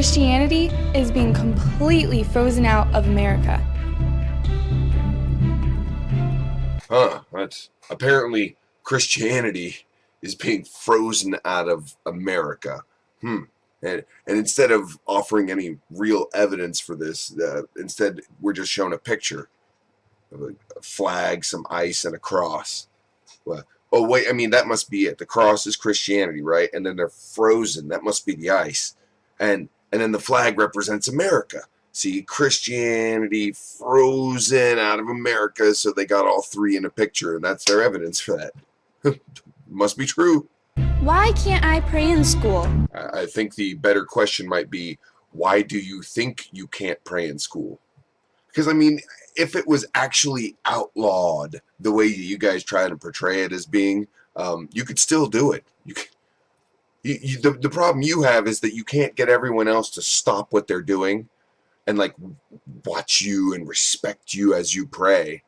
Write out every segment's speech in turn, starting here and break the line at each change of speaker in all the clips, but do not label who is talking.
Christianity is being completely frozen out of America.
That's apparently Christianity is being frozen out of America. And instead of offering any real evidence for this, instead we're just shown a picture of a flag, some ice, and a cross. Well, oh wait, I mean that must be it. The cross is Christianity, right? And then they're frozen. That must be the ice, and then the flag represents America. See, Christianity frozen out of America, so they got all three in a picture, and that's their evidence for that. Must be true.
Why can't I pray in school?
I think the better question might be, why do you think you can't pray in school? Because, I mean, if it was actually outlawed the way you guys try to portray it as being, you could still do it. The problem you have is that you can't get everyone else to stop what they're doing and, like, watch you and respect you as you pray.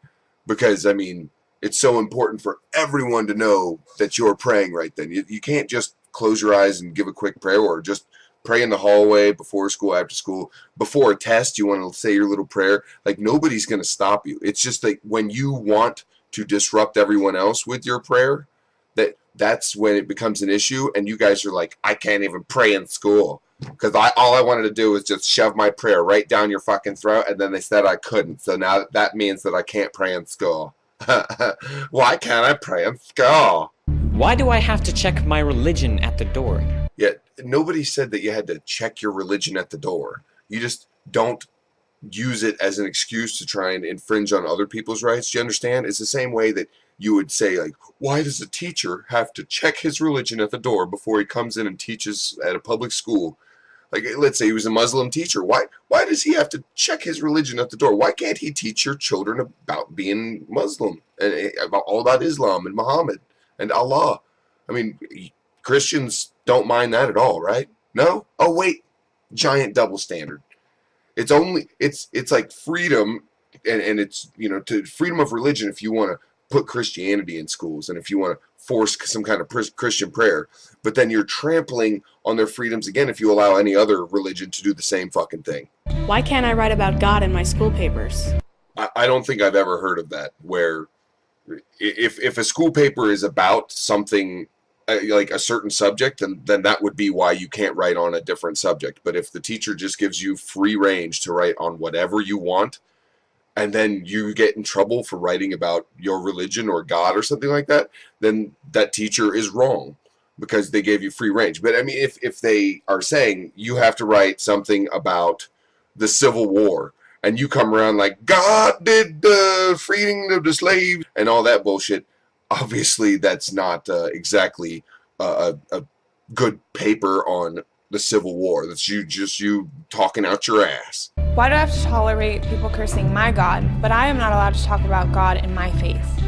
Because, I mean, it's so important for everyone to know that you're praying right then. You can't just close your eyes and give a quick prayer, or just pray in the hallway before school, after school, before a test. You want to say your little prayer. Like, nobody's going to stop you. It's just like when you want to disrupt everyone else with your prayer, that's when it becomes an issue. And you guys are like, I can't even pray in school because all I wanted to do was just shove my prayer right down your fucking throat. And then they said I couldn't. So now that means that I can't pray in school. Why can't I pray in school?
Why do I have to check my religion at the door?
Yeah, nobody said that you had to check your religion at the door. You just don't use it as an excuse to try and infringe on other people's rights. Do you understand? It's the same way that you would say, like, why does a teacher have to check his religion at the door before he comes in and teaches at a public school? Like, let's say he was a Muslim teacher. Why does he have to check his religion at the door? Why can't he teach your children about being Muslim and all about Islam and Muhammad and Allah? I mean, Christians don't mind that at all, right? No? Oh, wait. Giant double standard. It's like freedom, and it's, to freedom of religion if you want to put Christianity in schools and if you want to force some kind of Christian prayer, but then you're trampling on their freedoms again if you allow any other religion to do the same fucking thing.
Why can't I write about God in my school papers?
I don't think I've ever heard of that, where if a school paper is about something like a certain subject, then that would be why you can't write on a different subject. But if the teacher just gives you free range to write on whatever you want, and then you get in trouble for writing about your religion or God or something like that, then that teacher is wrong because they gave you free range. But I mean, if they are saying you have to write something about the Civil War, and you come around like, God did the freeing of the slaves and all that bullshit, obviously that's not exactly a good paper on the Civil War. That's you talking out your ass.
Why do I have to tolerate people cursing my God, but I am not allowed to talk about God in my faith?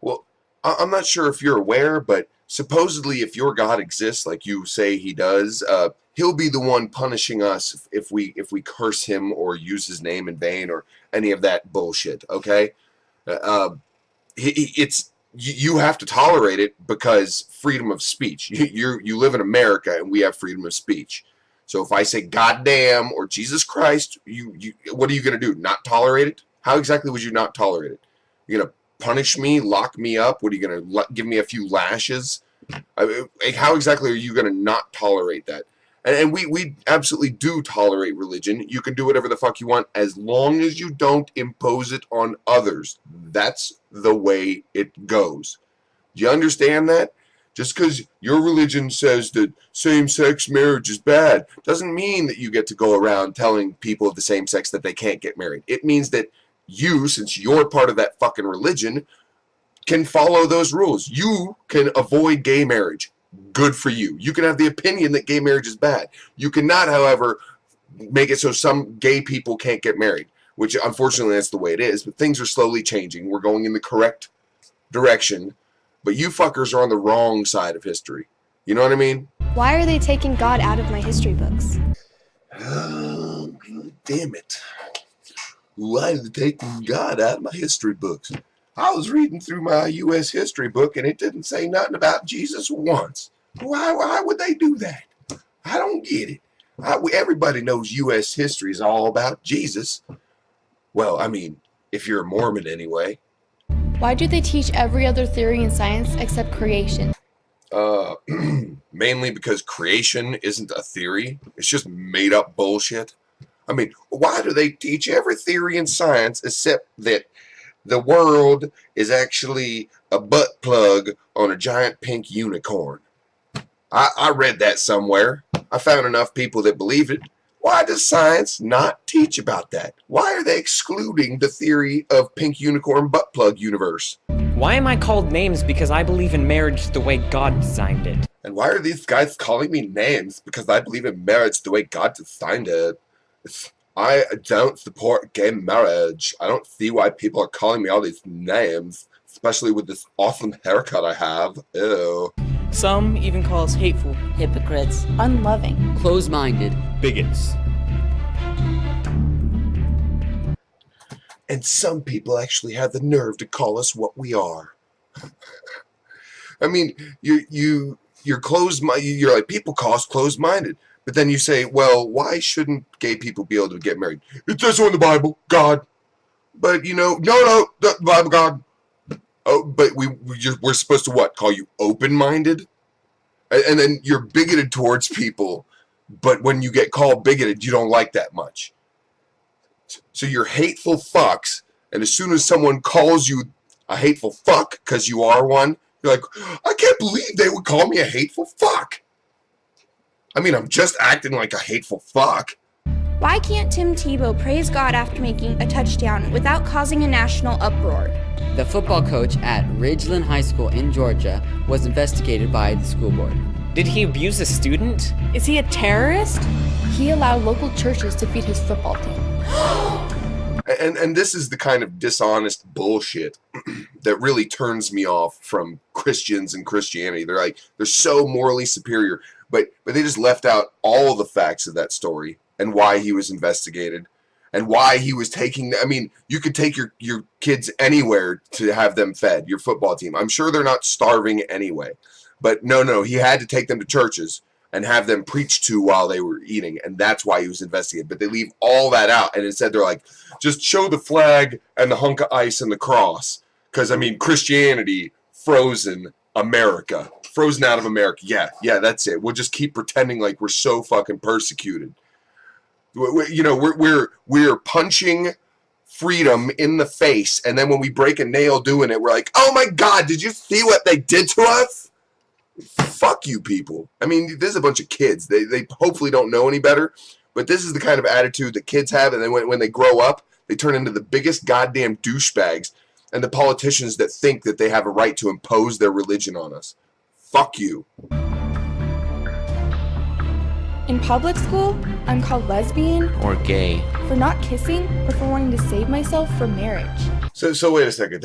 Well, I'm not sure if you're aware, but supposedly if your God exists, like you say he does, he'll be the one punishing us if we curse him or use his name in vain or any of that bullshit, okay? You have to tolerate it because freedom of speech. You live in America and we have freedom of speech. So if I say goddamn or Jesus Christ, what are you going to do? Not tolerate it? How exactly would you not tolerate it? You're going to punish me, lock me up? What are you going to give me a few lashes? How exactly are you going to not tolerate that? And we absolutely do tolerate religion. You can do whatever the fuck you want as long as you don't impose it on others. That's the way it goes. Do you understand that? Just because your religion says that same-sex marriage is bad doesn't mean that you get to go around telling people of the same sex that they can't get married. It means that you, since you're part of that fucking religion, can follow those rules. You can avoid gay marriage. Good for you. You can have the opinion that gay marriage is bad. You cannot, however, make it so some gay people can't get married, which unfortunately that's the way it is. But things are slowly changing. We're going in the correct direction. But you fuckers are on the wrong side of history. You know what I mean?
Why are they taking God out of my history books?
Oh, damn it. Why are they taking God out of my history books? I was reading through my U.S. history book and it didn't say nothing about Jesus once. Why would they do that? I don't get it. Everybody knows U.S. history is all about Jesus. Well, I mean, if you're a Mormon anyway.
Why do they teach every other theory in science except creation?
Mainly because creation isn't a theory. It's just made up bullshit. I mean, why do they teach every theory in science except that the world is actually a butt plug on a giant pink unicorn? I read that somewhere. I found enough people that believe it. Why does science not teach about that? Why are they excluding the theory of pink unicorn butt plug universe?
Why am I called names because I believe in marriage the way God designed it?
And why are these guys calling me names? Because I believe in marriage the way God designed it. I don't support gay marriage. I don't see why people are calling me all these names, especially with this awesome haircut I have. Ew.
Some even call us hateful,
hypocrites,
Unloving.
close-minded,
Bigots.
And some people actually have the nerve to call us what we are. I mean, you're closed-minded. You're like, people call us closed-minded. But then you say, well, why shouldn't gay people be able to get married? It says so in the Bible, God. But, no, the Bible, God. Oh, but we're supposed to what? Call you open-minded? And then you're bigoted towards people, but when you get called bigoted, you don't like that much. So you're hateful fucks, and as soon as someone calls you a hateful fuck, because you are one, you're like, I can't believe they would call me a hateful fuck. I mean, I'm just acting like a hateful fuck.
Why can't Tim Tebow praise God after making a touchdown without causing a national uproar?
the football coach at Ridgeland High School in Georgia was investigated by the school board.
Did he abuse a student?
Is he a terrorist?
He allowed local churches to feed his football team.
And this is the kind of dishonest bullshit that really turns me off from Christians and Christianity. They're like, they're so morally superior, but they just left out all the facts of that story and why he was investigated and why he was taking. I mean, you could take your kids anywhere to have them fed, your football team. I'm sure they're not starving anyway. But no, he had to take them to churches and have them preached to while they were eating, and that's why he was investigated. But they leave all that out, and instead they're like, just show the flag and the hunk of ice and the cross. Because, I mean, Christianity, frozen America. Frozen out of America. Yeah, that's it. We'll just keep pretending like we're so fucking persecuted. We're punching freedom in the face, and then when we break a nail doing it, we're like, oh my God, did you see what they did to us? Fuck you people. I mean, there's a bunch of kids. They hopefully don't know any better, but this is the kind of attitude that kids have, and then when they grow up, they turn into the biggest goddamn douchebags and the politicians that think that they have a right to impose their religion on us. Fuck you.
In public school, I'm called lesbian
Or gay?
for not kissing or for wanting to save myself for marriage.
So wait a second.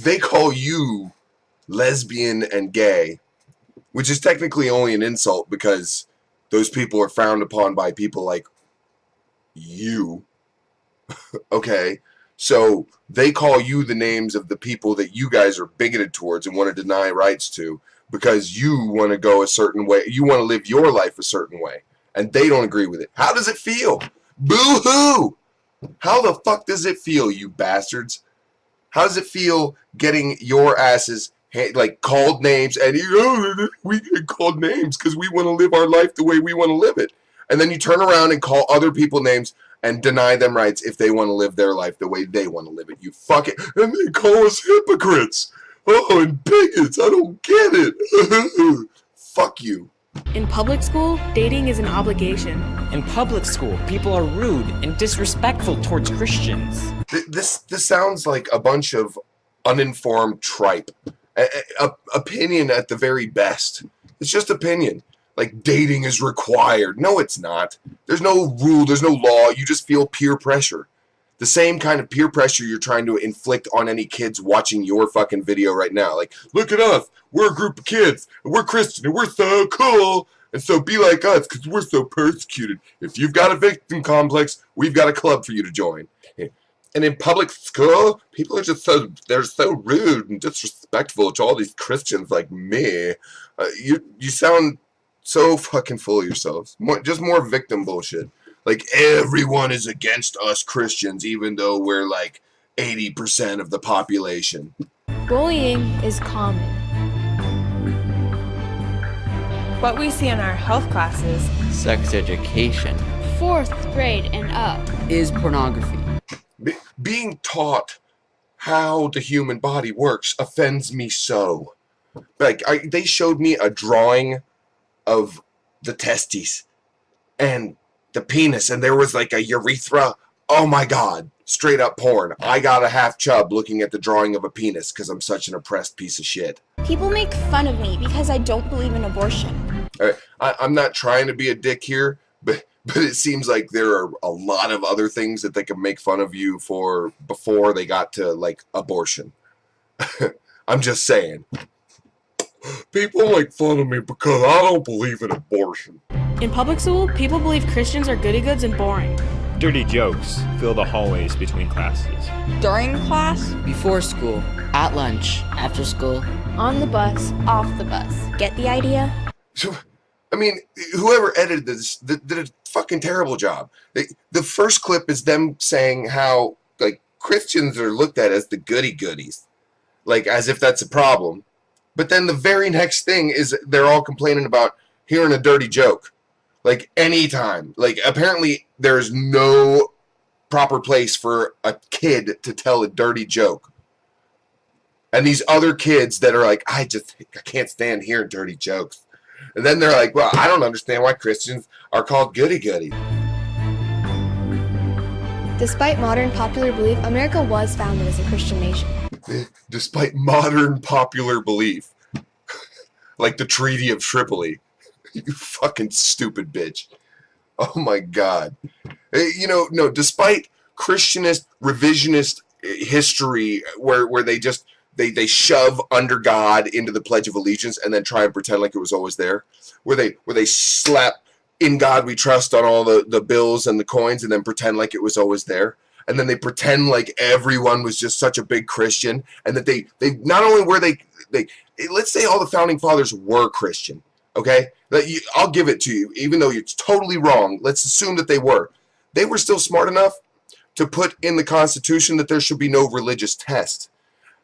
They call you lesbian and gay, which is technically only an insult because those people are frowned upon by people like you. Okay, so they call you the names of the people that you guys are bigoted towards and want to deny rights to because you want to go a certain way. You want to live your life a certain way, and they don't agree with it. How does it feel? Boo-hoo! How the fuck does it feel, you bastards? How does it feel getting your asses called names, and we get called names because we want to live our life the way we want to live it, and then you turn around and call other people names and deny them rights if they want to live their life the way they want to live it. You fuck it, and they call us hypocrites. Oh, and bigots. I don't get it. Fuck you.
In public school, dating is an obligation.
In public school, people are rude and disrespectful towards Christians.
This sounds like a bunch of uninformed tripe. Opinion at the very best. It's just opinion. Like dating is required. No, it's not. There's no rule. There's no law. You just feel peer pressure. The same kind of peer pressure you're trying to inflict on any kids watching your fucking video right now. Like, look at us. We're a group of kids. And we're Christian. And we're so cool. And so be like us because we're so persecuted. If you've got a victim complex, we've got a club for you to join. And in public school, people are just they're so rude and disrespectful to all these Christians like me. You sound So fucking full of yourselves. Just more victim bullshit. Like, everyone is against us Christians, even though we're like 80% of the population.
Bullying is common.
What we see in our health classes,
Sex education.
4th grade and up.
Is pornography.
Being taught how the human body works offends me so. Like, they showed me a drawing of the testes and the penis, and there was like a urethra. Oh my god, straight up porn. I got a half chub looking at the drawing of a penis because I'm such an oppressed piece of shit.
People make fun of me because I don't believe in abortion.
I'm not trying to be a dick here, but it seems like there are a lot of other things that they can make fun of you for before they got to, like, abortion. I'm just saying. People make fun of me because I don't believe in abortion.
In public school, people believe Christians are goody-goods and boring.
Dirty jokes fill the hallways between classes.
During class,
Before school.
At lunch.
After school.
On the bus.
Off the bus. Get the idea?
So, I mean, whoever edited this did a fucking terrible job. The first clip is them saying how, like, Christians are looked at as the goody-goodies. Like, as if that's a problem. But then the very next thing is they're all complaining about hearing a dirty joke. Like, anytime. Like, apparently there's no proper place for a kid to tell a dirty joke. And these other kids that are like, I can't stand hearing dirty jokes. And then they're like, well, I don't understand why Christians are called goody-goody.
despite modern popular belief, America was founded as a Christian nation.
Despite modern popular belief. Like the Treaty of Tripoli. You fucking stupid bitch. Oh my God. No, despite Christianist, revisionist history where they just, they shove under God into the Pledge of Allegiance and then try and pretend like it was always there. Where they slap "In God We Trust" on all the bills and the coins and then pretend like it was always there. And then they pretend like everyone was just such a big Christian, and that they not only were they let's say all the founding fathers were Christian, okay? I'll give it to you, even though you're totally wrong. Let's assume that they were. They were still smart enough to put in the Constitution that there should be no religious test,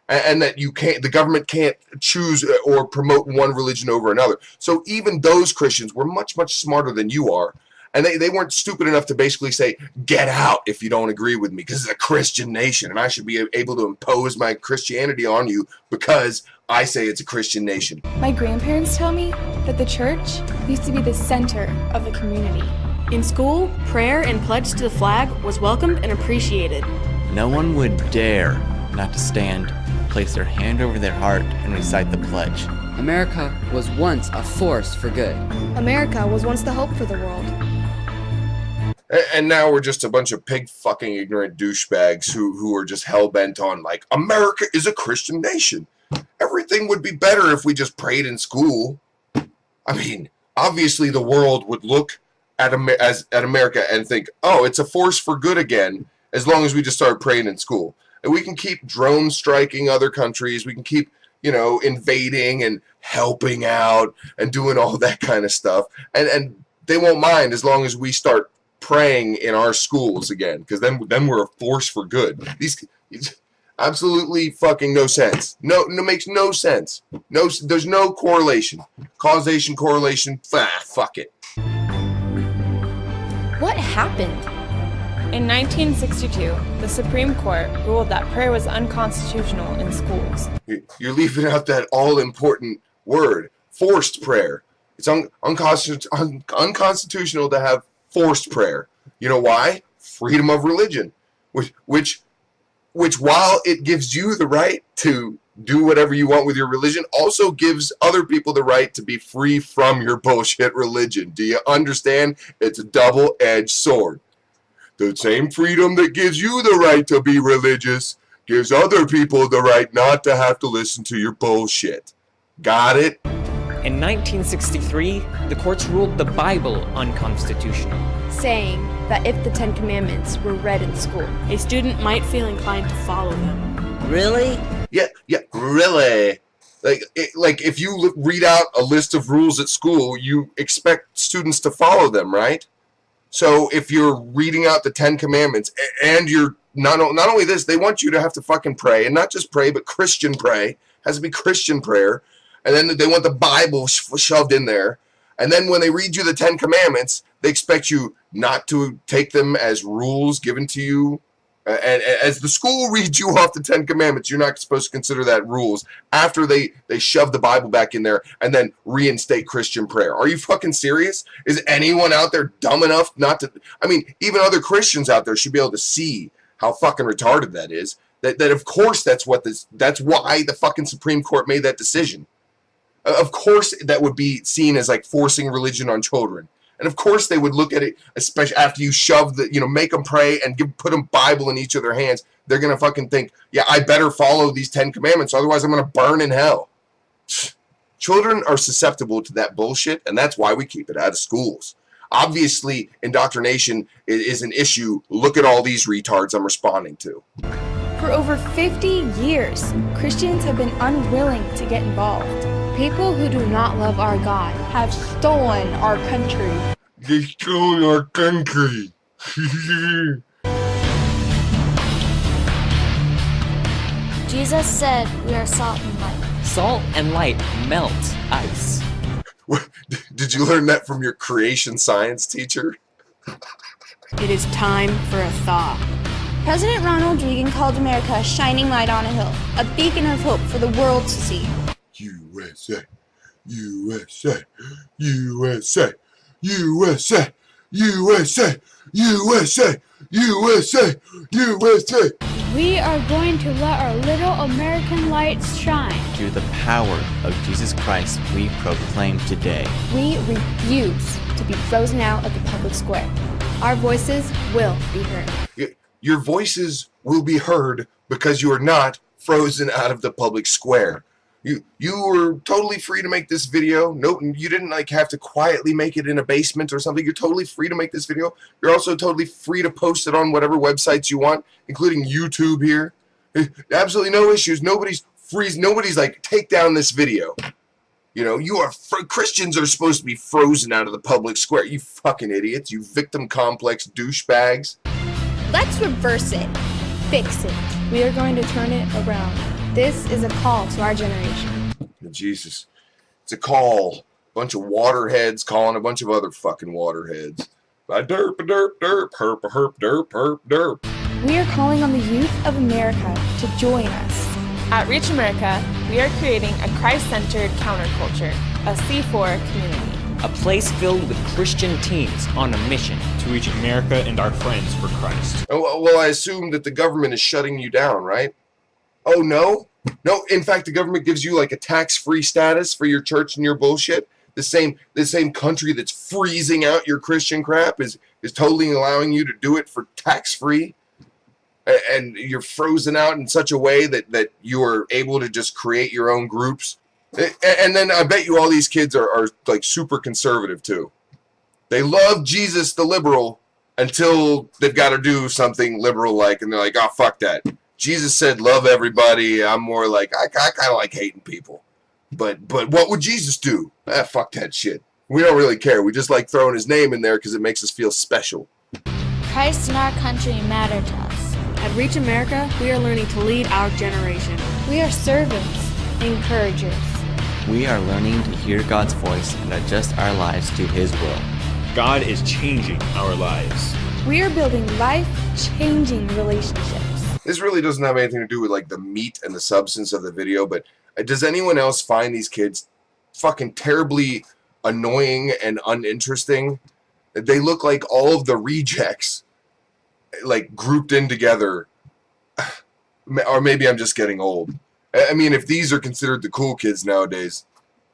and that the government can't choose or promote one religion over another. So even those Christians were much, much smarter than you are. And they weren't stupid enough to basically say, get out if you don't agree with me, because it's a Christian nation, and I should be able to impose my Christianity on you because I say it's a Christian nation.
My grandparents tell me that the church used to be the center of the community.
In school, prayer and pledge to the flag was welcomed and appreciated.
No one would dare not to stand, place their hand over their heart, and recite the pledge.
America was once a force for good.
America was once the hope for the world.
And now we're just a bunch of pig-fucking ignorant douchebags who are just hell-bent on, like, America is a Christian nation. Everything would be better if we just prayed in school. I mean, obviously the world would look at America and think, oh, it's a force for good again, as long as we just start praying in school. And we can keep drone striking other countries. We can keep, invading and helping out and doing all that kind of stuff. And they won't mind as long as we start praying in our schools again, because then we're a force for good. These absolutely fucking no sense. No, makes no sense. No, there's no correlation, causation, correlation. Fuck it.
What happened?
In 1962, the Supreme Court ruled that prayer was unconstitutional in schools.
You're leaving out that all-important word, forced prayer. It's unconstitutional to have forced prayer. You know why? Freedom of religion, which while it gives you the right to do whatever you want with your religion, also gives other people the right to be free from your bullshit religion. Do you understand? It's a double-edged sword. The same freedom that gives you the right to be religious gives other people the right not to have to listen to your bullshit. Got it?
In 1963, the courts ruled the Bible unconstitutional.
Saying that if the 10 Commandments were read in school,
A student might feel inclined to follow them.
Really?
Yeah, really. Like if you read out a list of rules at school, you expect students to follow them, right? So if you're reading out the 10 Commandments and you're not only this, they want you to have to fucking pray, and not just pray, but Christian pray. It has to be Christian prayer. And then they want the Bible shoved in there. And then when they read you the 10 Commandments, they expect you not to take them as rules given to you. And as the school reads you off the 10 Commandments, you're not supposed to consider that rules after they shove the Bible back in there and then reinstate Christian prayer. Are you fucking serious? Is anyone out there dumb enough not to? I mean, even other Christians out there should be able to see how fucking retarded that is. That of course that's why the fucking Supreme Court made that decision. Of course that would be seen as like forcing religion on children. And of course they would look at it, especially after you shove make them pray and put them Bible in each of their hands. They're going to fucking think, yeah, I better follow these 10 Commandments, otherwise I'm going to burn in hell. Children are susceptible to that bullshit, and that's why we keep it out of schools. Obviously, indoctrination is an issue. Look at all these retards I'm responding to.
For over 50 years, Christians have been unwilling to get involved.
People who do not love our God
Have stolen our country.
They stole our country.
Jesus said we are salt and light.
Salt and light melt ice.
Did you learn that from your creation science teacher?
It is time for a thaw.
President Ronald Reagan called America a shining light on a hill, a beacon of hope for the world to see.
USA, USA, USA, USA, USA, USA, USA, USA.
We are going to let our little American lights shine.
Through the power of Jesus Christ, we proclaim today.
We refuse to be frozen out of the public square. Our voices will be heard.
Your voices will be heard because you are not frozen out of the public square. You were totally free to make this video. No, you didn't have to quietly make it in a basement or something. You're totally free to make this video. You're also totally free to post it on whatever websites you want, including YouTube here. Absolutely no issues. Nobody's like, take down this video. Christians are supposed to be frozen out of the public square. You fucking idiots. You victim complex douchebags.
Let's reverse it. Fix it.
We are going to turn it around. This is a call to our generation.
Jesus. It's a call. A bunch of waterheads calling a bunch of other fucking waterheads. Derp, derp, derp, herp, herp, derp, herp, derp.
We are calling on the youth of America to join us.
At Reach America, we are creating a Christ-centered counterculture, a C4 community.
A place filled with Christian teens on a mission.
To reach America and our friends for Christ.
Oh, well, I assume that the government is shutting you down, right? Oh, no? No, in fact, the government gives you like a tax-free status for your church and your bullshit. The same country that's freezing out your Christian crap is totally allowing you to do it for tax-free. And you're frozen out in such a way that you are able to just create your own groups. And then I bet you all these kids are like super conservative too. They love Jesus the liberal until they've got to do something liberal like, and they're like, oh, fuck that. Jesus said love everybody. I'm more like, I kind of like hating people. But what would Jesus do? Fuck that shit. We don't really care. We just like throwing his name in there because it makes us feel special.
Christ and our country matter to us.
At Reach America, we are learning to lead our generation.
We are servants, encouragers.
We are learning to hear God's voice and adjust our lives to His will.
God is changing our lives.
We are building life-changing relationships.
This really doesn't have anything to do with like the meat and the substance of the video, but does anyone else find these kids fucking terribly annoying and uninteresting? They look like all of the rejects, like grouped in together. Or maybe I'm just getting old. I mean, if these are considered the cool kids nowadays,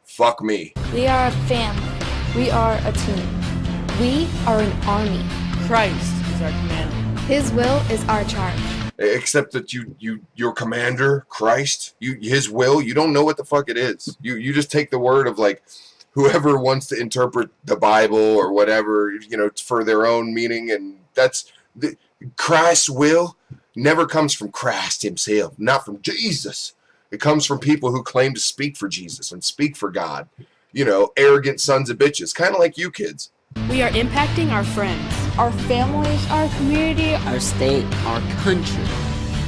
fuck me.
We are a family.
We are a team. We are an army.
Christ is our commander.
His will is our charge.
Except that your commander, Christ, his will, you don't know what the fuck it is. You just take the word of like whoever wants to interpret the Bible or whatever, for their own meaning, and that's Christ's will never comes from Christ himself, not from Jesus. It comes from people who claim to speak for Jesus and speak for God. You know, arrogant sons of bitches, kind of like you kids.
We are impacting our friends,
our families, our community,
our state, our country.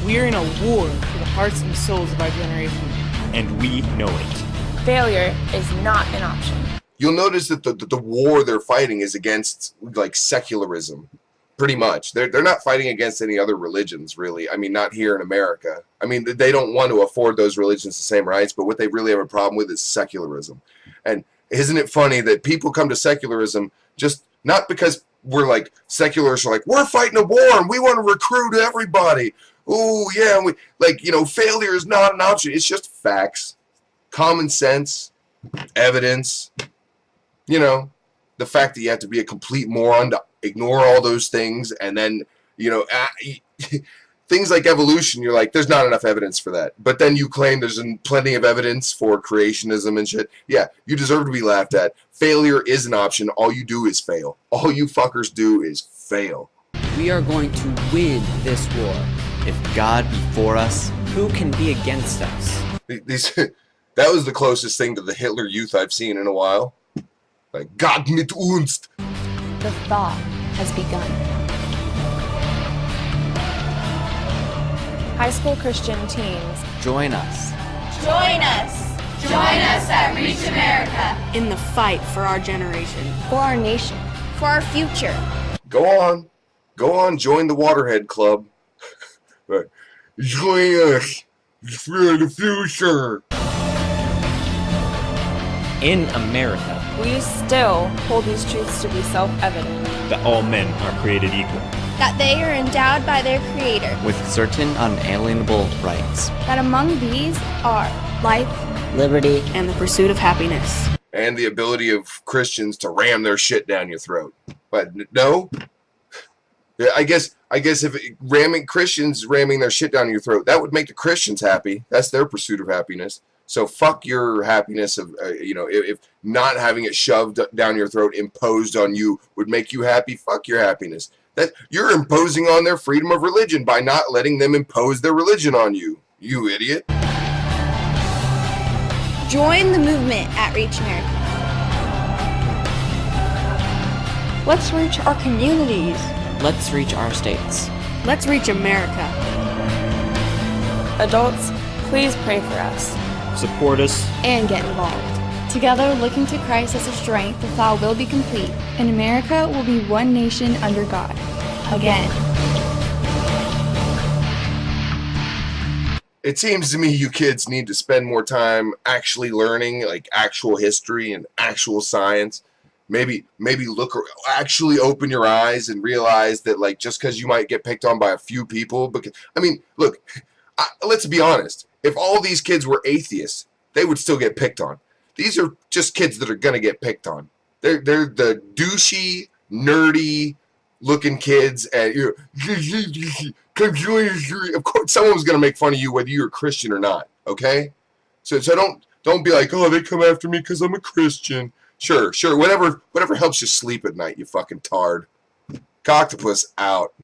We are in a war for the hearts and souls of our generation.
And we know it.
Failure is not an option.
You'll notice that the war they're fighting is against, like, secularism. Pretty much. They're not fighting against any other religions, really. I mean, not here in America. I mean, they don't want to afford those religions the same rights, but what they really have a problem with is secularism. And isn't it funny that people come to secularism just not because we're like, secularists are like, we're fighting a war and we want to recruit everybody. Oh, yeah. We, like, you know, failure is not an option. It's just facts, common sense, evidence. You know, the fact that you have to be a complete moron to ignore all those things, and then, you know, things like evolution, you're like, there's not enough evidence for that. But then you claim there's plenty of evidence for creationism and shit. Yeah, you deserve to be laughed at. Failure is an option. All you do is fail. All you fuckers do is fail.
We are going to win this war.
If God be for us,
Who can be against us?
That was the closest thing to the Hitler Youth I've seen in a while. Like, Gott mit uns.
The thaw has begun.
High school Christian teens
join us.
Join us! Join us at Reach America!
In the fight for our generation.
For our nation.
For our future.
Go on, join the Waterhead Club. But join us for the future.
In America,
we still hold these truths to be self-evident.
That all men are created equal.
That they are endowed by their Creator.
With certain unalienable rights.
That among these are life,
liberty,
And the pursuit of happiness.
And the ability of Christians to ram their shit down your throat. But no? I guess if Christians ramming their shit down your throat, that would make the Christians happy. That's their pursuit of happiness. So fuck your happiness of, you know, if not having it shoved down your throat, imposed on you, would make you happy, fuck your happiness. That you're imposing on their freedom of religion by not letting them impose their religion on you, you idiot.
join the movement at Reach America.
let's reach our communities.
Let's reach our states.
Let's reach America.
Adults, please pray for us.
Support us.
And get involved. Together, looking to Christ as a strength, the thaw will be complete, and America will be one nation under God. Again.
It seems to me you kids need to spend more time actually learning, like, actual history and actual science. Maybe actually open your eyes and realize that, like, just because you might get picked on by a few people, because, I mean, look, let's be honest. If all these kids were atheists, they would still get picked on. These are just kids that are gonna get picked on. They're the douchey, nerdy looking kids, and you come join us. Of course, someone's gonna make fun of you whether you're a Christian or not. Okay, so don't be like, oh, they come after me because I'm a Christian. Sure, whatever helps you sleep at night, you fucking tard. Coctopus out.